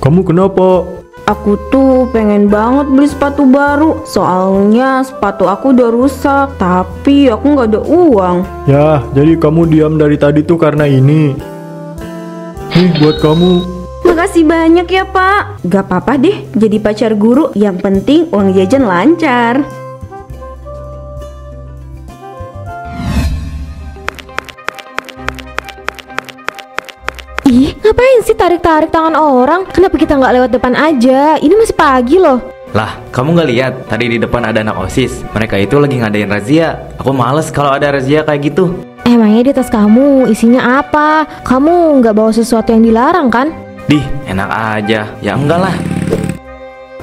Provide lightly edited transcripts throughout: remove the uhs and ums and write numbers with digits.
Kamu kenapa? Aku tuh pengen banget beli sepatu baru. Soalnya sepatu aku udah rusak, tapi aku nggak ada uang. Ya, jadi kamu diam dari tadi tuh karena ini. Nih buat kamu. Makasih banyak ya Pak. Gak apa-apa deh jadi pacar guru. Yang penting uang jajan lancar. Ih, ngapain sih tarik-tarik tangan orang? Kenapa kita nggak lewat depan aja? Ini masih pagi loh. Lah, kamu nggak lihat tadi di depan ada anak OSIS? Mereka itu lagi ngadain razia. Aku males kalau ada razia kayak gitu. Emangnya di tas kamu isinya apa? Kamu nggak bawa sesuatu yang dilarang kan? Dih, enak aja. Ya enggak lah.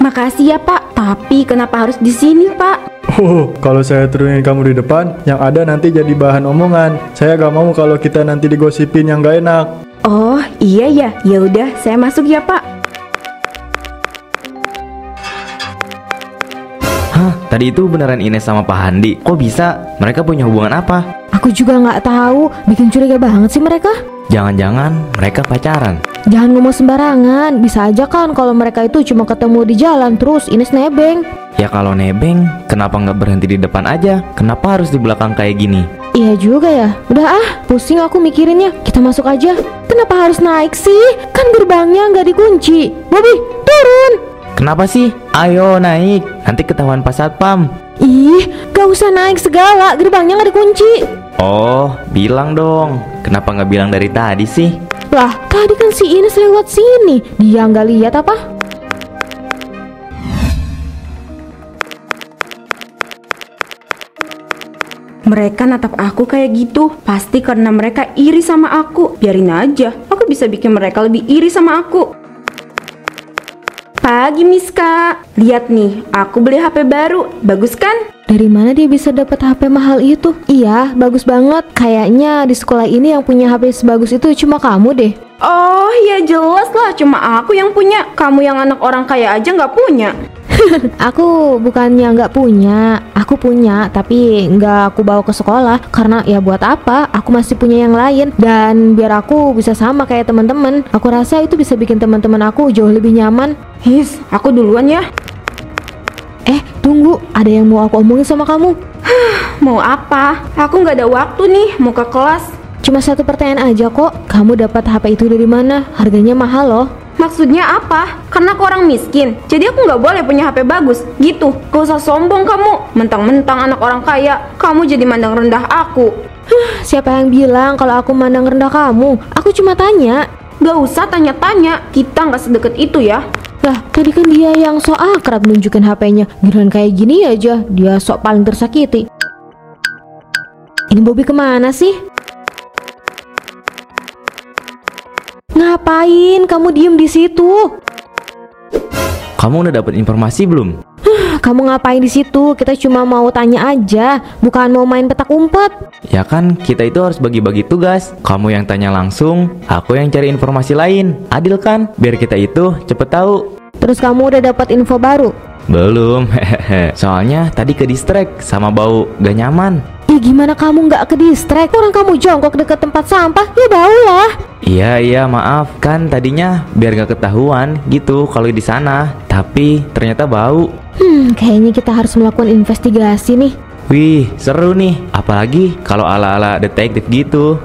Makasih ya Pak. Tapi kenapa harus di sini Pak? Oh, kalau saya turunin kamu di depan, yang ada nanti jadi bahan omongan. Saya gak mau kalau kita nanti digosipin yang gak enak. Oh iya ya. Ya udah saya masuk ya Pak. Hah, tadi itu beneran Ines sama Pak Handi. Kok bisa? Mereka punya hubungan apa? Aku juga nggak tahu. Bikin curiga banget sih mereka. Jangan-jangan mereka pacaran. Jangan ngomong sembarangan. Bisa aja kan kalau mereka itu cuma ketemu di jalan terus Ines nebeng. Ya kalau nebeng, kenapa nggak berhenti di depan aja? Kenapa harus di belakang kayak gini? Iya juga ya. Udah pusing aku mikirinnya. Kita masuk aja. Kenapa harus naik sih? Kan gerbangnya nggak dikunci. Bobby, turun. Kenapa sih? Ayo naik, nanti ketahuan pas satpam. Ih, gak usah naik segala. Gerbangnya nggak dikunci. Oh, bilang dong. Kenapa nggak bilang dari tadi sih? Lah, tadi kan si Ines lewat sini. Dia nggak lihat apa? Mereka natap aku kayak gitu. Pasti karena mereka iri sama aku. Biarin aja. Aku bisa bikin mereka lebih iri sama aku. Pagi Miska. Lihat nih, aku beli HP baru. Bagus kan? Dari mana dia bisa dapat HP mahal itu? Iya, bagus banget. Kayaknya di sekolah ini yang punya HP sebagus itu cuma kamu deh. Oh ya jelas lah, cuma aku yang punya. Kamu yang anak orang kaya aja nggak punya. Aku bukannya nggak punya, aku punya, tapi nggak aku bawa ke sekolah karena ya buat apa? Aku masih punya yang lain dan biar aku bisa sama kayak teman-teman. Aku rasa itu bisa bikin teman-teman aku jauh lebih nyaman. His, aku duluan ya. Tunggu, ada yang mau aku omongin sama kamu. Mau apa? Aku nggak ada waktu nih, mau ke kelas. Cuma satu pertanyaan aja kok. Kamu dapat HP itu dari mana? Harganya mahal loh. Maksudnya apa? Karena aku orang miskin, jadi aku nggak boleh punya HP bagus, gitu. Gak usah sombong kamu. Mentang-mentang anak orang kaya, kamu jadi mandang rendah aku. Siapa yang bilang kalau aku mandang rendah kamu? Aku cuma tanya. Gak usah tanya-tanya, kita nggak sedekat itu ya. Lah, tadi kan dia yang sok akrab nunjukin HP-nya. Giliran kayak gini aja, dia sok paling tersakiti. Ini Bobby kemana sih? Ngapain kamu diem di situ? Kamu udah dapat informasi belum? Kamu ngapain di situ? Kita cuma mau tanya aja, bukan mau main petak umpet. Ya kan, kita itu harus bagi-bagi tugas. Kamu yang tanya langsung, aku yang cari informasi lain. Adil kan? Biar kita itu cepet tahu. Terus kamu udah dapat info baru? Belum, hehehe. Soalnya tadi ke distract sama bau gak nyaman. Ih, gimana kamu nggak ke distract? Orang kamu jongkok deket tempat sampah, ya bau lah. Iya, maaf. Kan tadinya biar gak ketahuan gitu kalau di sana. Tapi ternyata bau. Kayaknya kita harus melakukan investigasi nih. Wih, seru nih. Apalagi kalau ala-ala detektif gitu.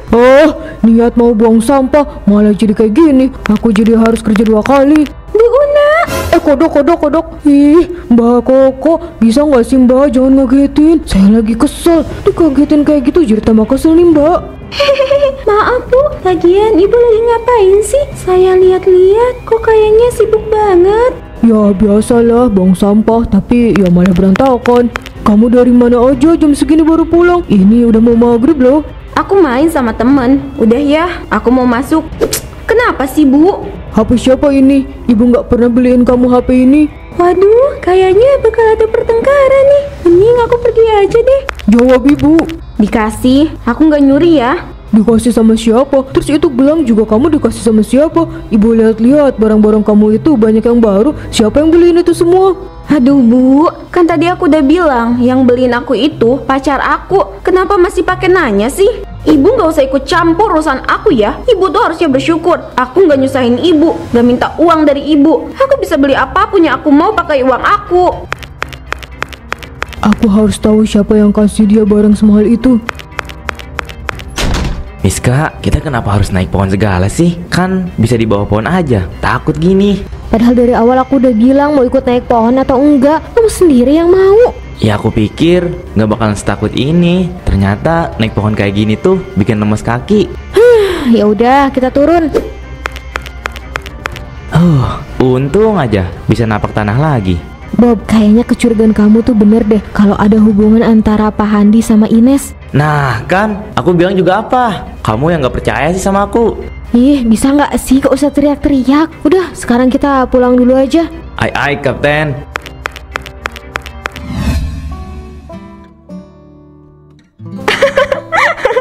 Oh, niat mau buang sampah malah jadi kayak gini. Aku jadi harus kerja 2 kali. Bu Una. Kodok. Ih, Mbak Koko, bisa nggak sih Mbak jangan ngagetin? Saya lagi kesel. Dikagetin kayak gitu jadi tambah kesel nih Mbak. Maaf Bu, lagian Ibu lagi ngapain sih? Saya lihat-lihat, kok kayaknya sibuk banget. Ya biasalah buang sampah, tapi ya malah berantakan. Kamu dari mana aja jam segini baru pulang? Ini udah mau maghrib loh. Aku main sama temen. Udah ya, aku mau masuk. Kenapa sih Bu? HP siapa ini? Ibu nggak pernah beliin kamu HP ini. Waduh, kayaknya bakal ada pertengkaran nih. Mending aku pergi aja deh. Jawab Ibu. Dikasih, aku nggak nyuri ya. Dikasih sama siapa? Terus itu gelang juga kamu dikasih sama siapa? Ibu lihat-lihat barang-barang kamu itu banyak yang baru. Siapa yang beliin itu semua? Aduh Bu, kan tadi aku udah bilang yang beliin aku itu pacar aku. Kenapa masih pakai nanya sih? Ibu gak usah ikut campur urusan aku ya. Ibu tuh harusnya bersyukur. Aku gak nyusahin ibu, gak minta uang dari ibu. Aku bisa beli apapun yang aku mau pakai uang aku. Aku harus tahu siapa yang kasih dia barang semahal itu. Miska, kita kenapa harus naik pohon segala sih? Kan bisa di bawah pohon aja. Takut gini. Padahal dari awal aku udah bilang mau ikut naik pohon atau enggak. Kamu sendiri yang mau. Ya aku pikir nggak bakalan setakut ini. Ternyata naik pohon kayak gini tuh bikin lemes kaki. Ya udah, kita turun. Untung aja bisa napak tanah lagi. Bob, kayaknya kecurigaan kamu tuh bener deh kalau ada hubungan antara Pak Handi sama Ines. Nah kan, aku bilang juga apa? Kamu yang nggak percaya sih sama aku. Ih, bisa nggak sih gak usah teriak-teriak. Udah, sekarang kita pulang dulu aja. Ai, Kapten.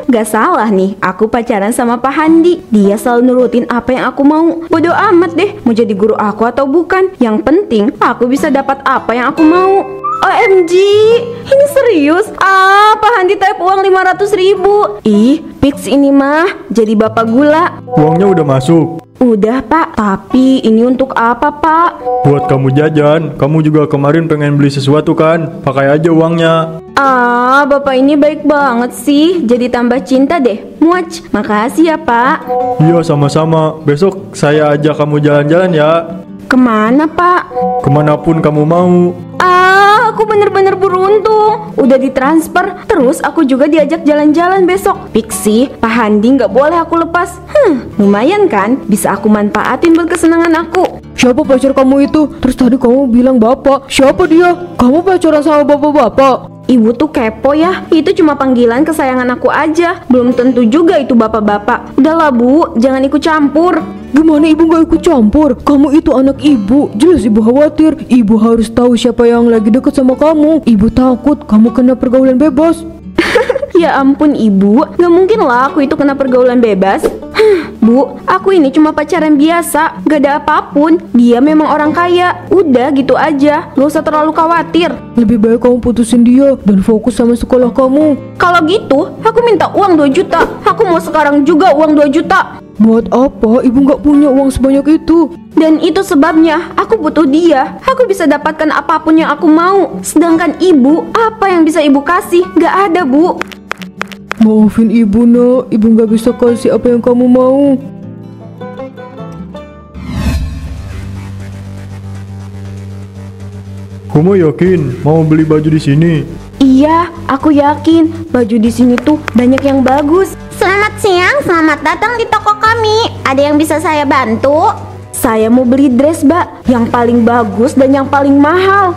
Gak salah nih, aku pacaran sama Pak Handi. Dia selalu nurutin apa yang aku mau. Bodoh amat deh, mau jadi guru aku atau bukan. Yang penting, aku bisa dapat apa yang aku mau. OMG, ini serius? Pak Handi type uang 500.000. Ih, fix ini mah jadi bapak gula. Uangnya udah masuk. Udah Pak, tapi ini untuk apa Pak? Buat kamu jajan. Kamu juga kemarin pengen beli sesuatu kan? Pakai aja uangnya. Bapak ini baik banget sih. Jadi tambah cinta deh. Muac, makasih ya Pak. Iya, sama-sama. Besok saya ajak kamu jalan-jalan ya. Kemana Pak? Kemanapun kamu mau. Aku bener-bener beruntung. Udah ditransfer, terus aku juga diajak jalan-jalan besok. Fix sih, Pak Handi nggak boleh aku lepas. Lumayan kan? Bisa aku manfaatin buat kesenangan aku. Siapa pacar kamu itu? Terus tadi kamu bilang bapak. Siapa dia? Kamu pacaran sama bapak-bapak? Ibu tuh kepo ya. Itu cuma panggilan kesayangan aku aja. Belum tentu juga itu bapak-bapak. Udahlah Bu, jangan ikut campur. Gimana ibu gak ikut campur? Kamu itu anak ibu. Jelas ibu khawatir. Ibu harus tahu siapa yang lagi deket sama kamu. Ibu takut kamu kena pergaulan bebas. Ya ampun Ibu, gak mungkin lah aku itu kena pergaulan bebas. Bu, aku ini cuma pacaran biasa. Gak ada apapun. Dia memang orang kaya. Udah gitu aja, gak usah terlalu khawatir. Lebih baik kamu putusin dia dan fokus sama sekolah kamu. Kalau gitu, aku minta uang 2 juta. Aku mau sekarang juga uang 2 juta. Buat apa? Ibu gak punya uang sebanyak itu. Dan itu sebabnya aku butuh dia. Aku bisa dapatkan apapun yang aku mau. Sedangkan ibu, apa yang bisa ibu kasih? Gak ada Bu. Maafin ibu nak, ibu gak bisa kasih apa yang kamu mau. Kamu yakin mau beli baju di sini? Iya, aku yakin baju di sini tuh banyak yang bagus. Selamat siang, selamat datang di toko kami. Ada yang bisa saya bantu? Saya mau beli dress, Mbak, yang paling bagus dan yang paling mahal.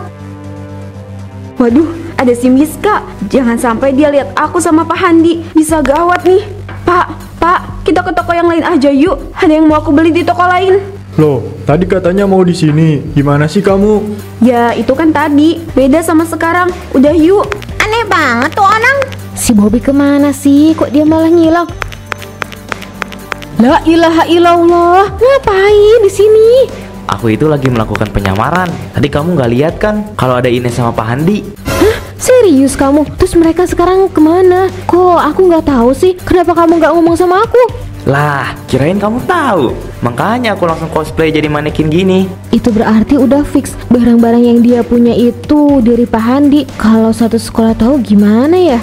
Waduh, ada si Miska. Jangan sampai dia lihat aku sama Pak Handi. Bisa gawat nih. Pak, kita ke toko yang lain aja yuk. Ada yang mau aku beli di toko lain. Loh, tadi katanya mau di sini. Gimana sih kamu? Ya, itu kan tadi. Beda sama sekarang. Udah yuk. Aneh banget tuh orang. Si Bobby kemana sih? Kok dia malah ngilang? La ilaha illallah. Ngapain di sini? Aku itu lagi melakukan penyamaran. Tadi kamu nggak lihat kan kalau ada Ines sama Pak Handi? Hah? Serius kamu? Terus mereka sekarang kemana? Kok aku nggak tahu sih? Kenapa kamu nggak ngomong sama aku? Lah, kirain kamu tahu. Makanya aku langsung cosplay jadi manekin gini. Itu berarti udah fix barang-barang yang dia punya itu dari Pak Handi. Kalau satu sekolah tahu gimana ya?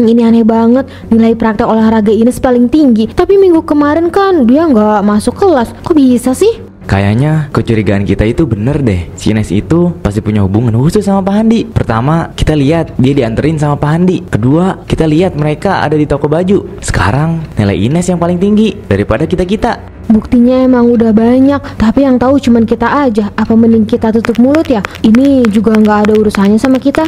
Ini aneh banget. Nilai praktek olahraga Ines paling tinggi. Tapi minggu kemarin kan dia nggak masuk kelas. Kok bisa sih? Kayaknya kecurigaan kita itu bener deh. Si Ines itu pasti punya hubungan khusus sama Pak Handi. Pertama, kita lihat dia dianterin sama Pak Handi. Kedua, kita lihat mereka ada di toko baju. Sekarang, nilai Ines yang paling tinggi daripada kita-kita. Buktinya emang udah banyak. Tapi yang tahu cuman kita aja. Apa mending kita tutup mulut ya? Ini juga nggak ada urusannya sama kita.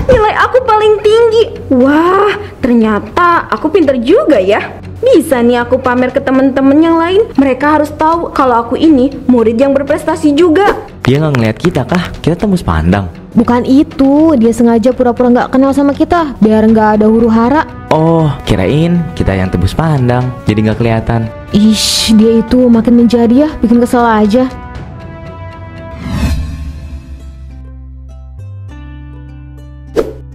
Nilai aku paling tinggi. Wah, ternyata aku pinter juga ya. Bisa nih aku pamer ke temen-temen yang lain. Mereka harus tahu kalau aku ini murid yang berprestasi juga. Dia nggak ngeliat kita kah? Kita tembus pandang. Bukan itu, dia sengaja pura-pura nggak kenal sama kita biar nggak ada huru hara. Oh, kirain kita yang tembus pandang, jadi nggak kelihatan. Ish, dia itu makin menjadi ya, bikin kesel aja.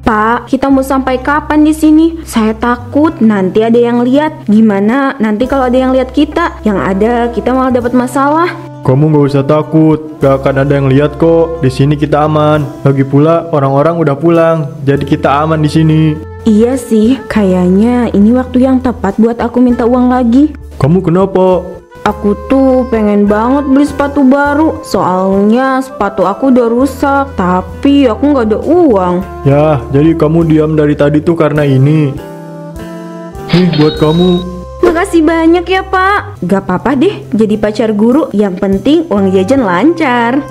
Pak, kita mau sampai kapan di sini? Saya takut nanti ada yang lihat. Gimana nanti kalau ada yang lihat kita? Yang ada kita malah dapat masalah. Kamu gak usah takut, gak akan ada yang lihat kok. Di sini kita aman. Lagi pula orang-orang udah pulang, jadi kita aman di sini. Iya sih, kayaknya ini waktu yang tepat buat aku minta uang lagi. Kamu kenapa? Aku tuh pengen banget beli sepatu baru. Soalnya sepatu aku udah rusak, tapi aku nggak ada uang. Ya, jadi kamu diam dari tadi tuh karena ini. Nih buat kamu. Makasih banyak ya Pak. Gak apa-apa deh jadi pacar guru. Yang penting uang jajan lancar.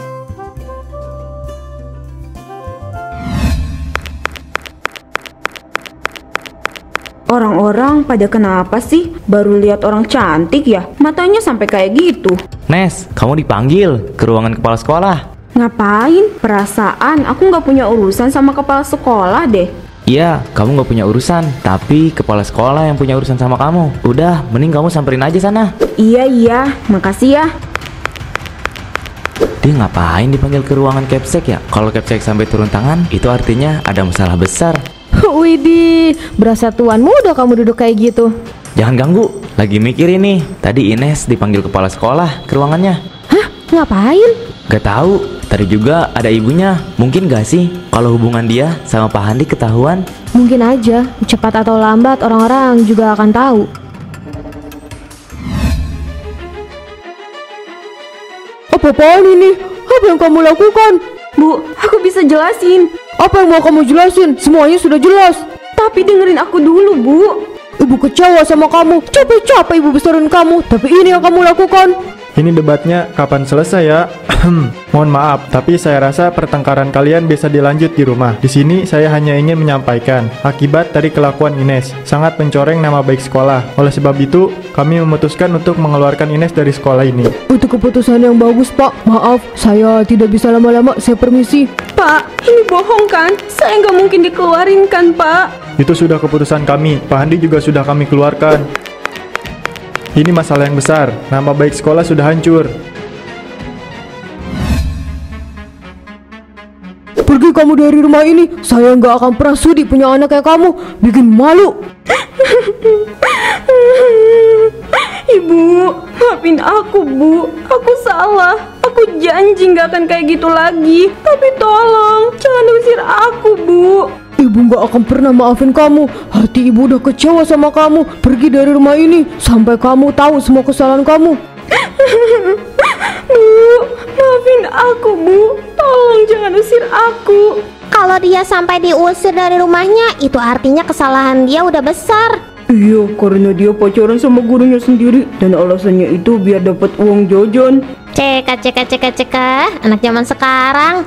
Orang-orang pada kenapa sih? Baru lihat orang cantik ya? Matanya sampai kayak gitu. Nes, kamu dipanggil ke ruangan kepala sekolah. Ngapain? Perasaan aku nggak punya urusan sama kepala sekolah deh. Iya, kamu nggak punya urusan, tapi kepala sekolah yang punya urusan sama kamu. Udah, mending kamu samperin aja sana. Iya, makasih ya. Dia ngapain dipanggil ke ruangan Capsek ya? Kalau Capsek sampai turun tangan, itu artinya ada masalah besar. Widih, berasa tuan muda kamu duduk kayak gitu. Jangan ganggu, lagi mikir ini. Tadi Ines dipanggil kepala sekolah ke ruangannya. Hah? Ngapain? Gak tahu. Tadi juga ada ibunya. Mungkin gak sih kalau hubungan dia sama Pak Handi ketahuan? Mungkin aja, cepat atau lambat orang-orang juga akan tahu. Apa-apaan ini? Apa yang kamu lakukan? Bu, aku bisa jelasin. Apa yang mau kamu jelasin? Semuanya sudah jelas. Tapi dengerin aku dulu, Bu. Ibu kecewa sama kamu. Capek-capek ibu besarin kamu, tapi ini yang kamu lakukan. Ini debatnya kapan selesai ya? Mohon maaf, tapi saya rasa pertengkaran kalian bisa dilanjut di rumah. Di sini saya hanya ingin menyampaikan akibat dari kelakuan Ines sangat mencoreng nama baik sekolah. Oleh sebab itu, kami memutuskan untuk mengeluarkan Ines dari sekolah ini. Itu keputusan yang bagus, Pak. Maaf, saya tidak bisa lama-lama. Saya permisi. Pak, ini bohong kan? Saya nggak mungkin dikeluarin kan, Pak? Itu sudah keputusan kami. Pak Handi juga sudah kami keluarkan. Ini masalah yang besar. Nama baik sekolah sudah hancur. Pergi kamu dari rumah ini. Saya nggak akan pernah sudi punya anak kayak kamu. Bikin malu. Ibu, maafin aku, Bu. Aku salah. Aku janji nggak akan kayak gitu lagi. Tapi tolong, jangan usir aku, Bu. Ibu nggak akan pernah maafin kamu. Hati ibu udah kecewa sama kamu. Pergi dari rumah ini sampai kamu tahu semua kesalahan kamu. Bu, maafin aku, Bu. Tolong jangan usir aku. Kalau dia sampai diusir dari rumahnya, itu artinya kesalahan dia udah besar. Iya, karena dia pacaran sama gurunya sendiri. Dan alasannya itu biar dapat uang jajan. Ceka, anak zaman sekarang.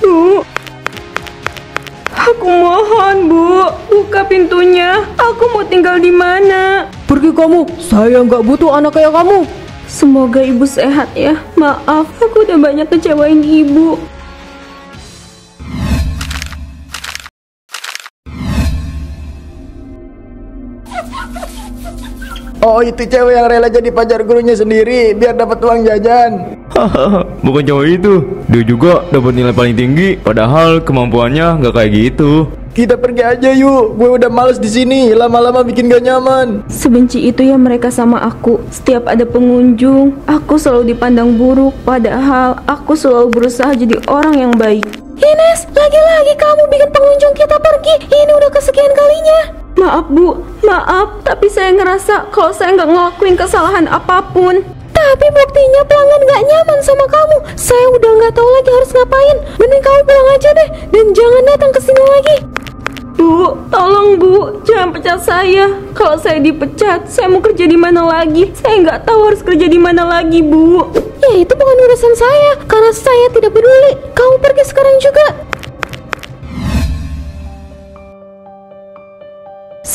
Bu, aku mohon, Bu, buka pintunya. Aku mau tinggal di mana? Pergi kamu. Saya nggak butuh anak kayak kamu. Semoga ibu sehat ya. Maaf, aku udah banyak kecewain ibu. Oh, itu cewek yang rela jadi pacar gurunya sendiri biar dapat uang jajan. Bukan cowok itu. Dia juga dapat nilai paling tinggi, padahal kemampuannya nggak kayak gitu. Kita pergi aja yuk. Gue udah males di sini. Lama-lama bikin gak nyaman. Sebenci itu ya mereka sama aku. Setiap ada pengunjung, aku selalu dipandang buruk. Padahal aku selalu berusaha jadi orang yang baik. Ines, lagi-lagi kamu bikin pengunjung kita pergi. Ini udah kesekian kalinya. Maaf, Bu, maaf. Tapi saya ngerasa kalau saya nggak ngelakuin kesalahan apapun. Tapi buktinya pelanggan gak nyaman sama kamu. Saya udah gak tahu lagi harus ngapain. Mending kamu pulang aja deh. Dan jangan datang ke sini lagi. Bu, tolong Bu, jangan pecat saya. Kalau saya dipecat, saya mau kerja di mana lagi? Saya nggak tahu harus kerja di mana lagi, Bu. Ya itu bukan urusan saya. Karena saya tidak peduli. Kamu pergi sekarang juga.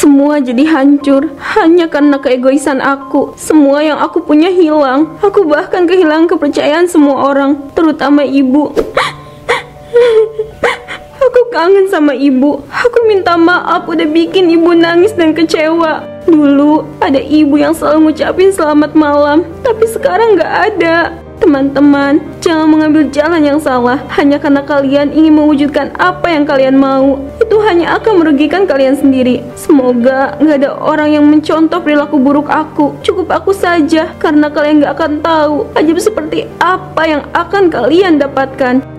Semua jadi hancur hanya karena keegoisan aku. Semua yang aku punya hilang. Aku bahkan kehilangan kepercayaan semua orang, terutama ibu. Aku kangen sama ibu. Aku minta maaf udah bikin ibu nangis dan kecewa. Dulu ada ibu yang selalu ngucapin selamat malam, tapi sekarang gak ada. Teman-teman, jangan mengambil jalan yang salah hanya karena kalian ingin mewujudkan apa yang kalian mau. Itu hanya akan merugikan kalian sendiri. Semoga gak ada orang yang mencontoh perilaku buruk aku. Cukup aku saja, karena kalian gak akan tahu ajaib seperti apa yang akan kalian dapatkan.